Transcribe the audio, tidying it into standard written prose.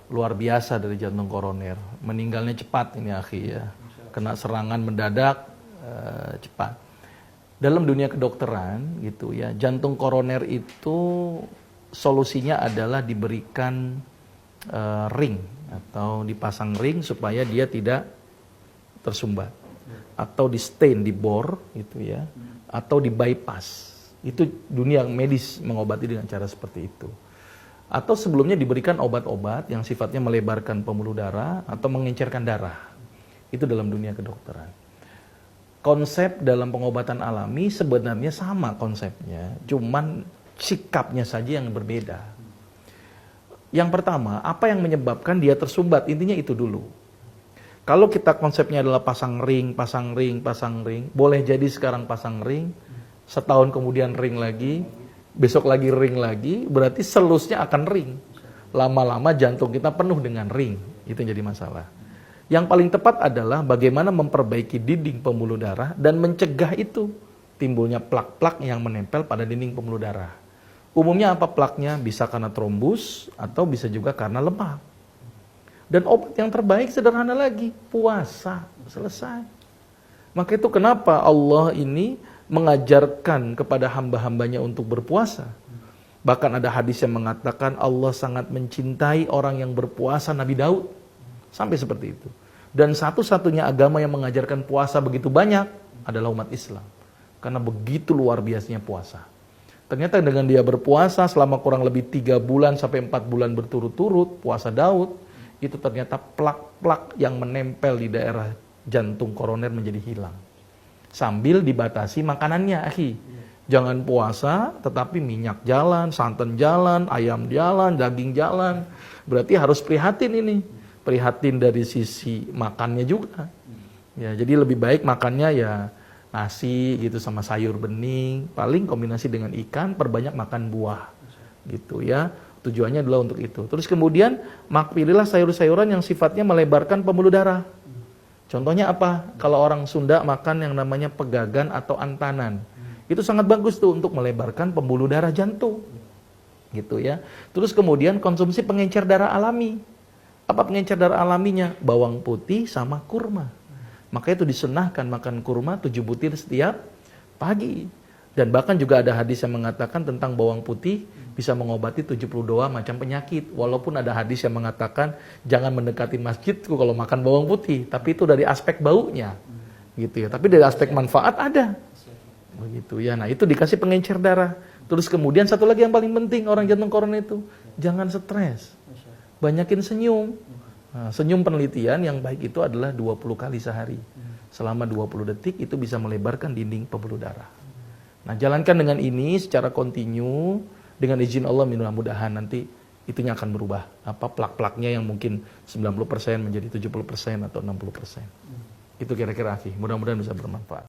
luar biasa dari jantung koroner. Meninggalnya cepat ini akhi ya. Kena serangan mendadak cepat. Dalam dunia kedokteran gitu ya, jantung koroner itu solusinya adalah diberikan ring atau dipasang ring supaya dia tidak tersumbat, atau di stent, dibor gitu ya, atau di bypass. Itu dunia medis mengobati dengan cara seperti itu. Atau sebelumnya diberikan obat-obat yang sifatnya melebarkan pembuluh darah atau mengencerkan darah. Itu dalam dunia kedokteran. Konsep dalam pengobatan alami sebenarnya sama konsepnya, cuman sikapnya saja yang berbeda. Yang pertama, apa yang menyebabkan dia tersumbat? Intinya itu dulu. Kalau kita konsepnya adalah pasang ring, boleh jadi sekarang pasang ring, setahun kemudian ring lagi, besok lagi ring lagi, berarti selusnya akan ring. Lama-lama jantung kita penuh dengan ring, itu yang jadi masalah. Yang paling tepat adalah bagaimana memperbaiki dinding pembuluh darah dan mencegah itu timbulnya plak-plak yang menempel pada dinding pembuluh darah. Umumnya apa plaknya? Bisa karena trombus atau bisa juga karena lemak. Dan obat yang terbaik sederhana lagi, puasa. Selesai. Maka itu kenapa Allah ini mengajarkan kepada hamba-hambanya untuk berpuasa. Bahkan ada hadis yang mengatakan Allah sangat mencintai orang yang berpuasa, Nabi Daud. Sampai seperti itu. Dan satu-satunya agama yang mengajarkan puasa begitu banyak adalah umat Islam. Karena begitu luar biasanya puasa. Ternyata dengan dia berpuasa selama kurang lebih 3 bulan sampai 4 bulan berturut-turut, puasa Daud, itu ternyata plak-plak yang menempel di daerah jantung koroner menjadi hilang. Sambil dibatasi makanannya, akhi. Jangan puasa, tetapi minyak jalan, santan jalan, ayam jalan, daging jalan. Berarti harus prihatin ini. Prihatin dari sisi makannya juga. Ya, jadi lebih baik makannya ya nasi gitu sama sayur bening, paling kombinasi dengan ikan, perbanyak makan buah. Gitu ya. Tujuannya adalah untuk itu. Terus kemudian pilihlah sayur-sayuran yang sifatnya melebarkan pembuluh darah. Contohnya apa? Kalau orang Sunda makan yang namanya pegagan atau antanan. Itu sangat bagus tuh untuk melebarkan pembuluh darah jantung. Gitu ya. Terus kemudian konsumsi pengencer darah alami. Apa pengencer darah alaminya? Bawang putih sama kurma. Maka itu disunahkan makan kurma 7 butir setiap pagi. Dan bahkan juga ada hadis yang mengatakan tentang bawang putih bisa mengobati 72 macam penyakit. Walaupun ada hadis yang mengatakan jangan mendekati masjidku kalau makan bawang putih. Tapi itu dari aspek baunya. Gitu ya. Tapi dari aspek manfaat ada. Begitu ya. Nah itu dikasih pengencer darah. Terus kemudian satu lagi yang paling penting orang jantung koroner itu. Jangan stres. Banyakin senyum. Nah, senyum penelitian yang baik itu adalah 20 kali sehari. Selama 20 detik itu bisa melebarkan dinding pembuluh darah. Nah, jalankan dengan ini secara kontinu dengan izin Allah, mudah-mudahan nanti itunya akan berubah. Apa plak-plaknya yang mungkin 90% menjadi 70% atau 60%. Itu kira-kira, Afif. Mudah-mudahan bisa bermanfaat.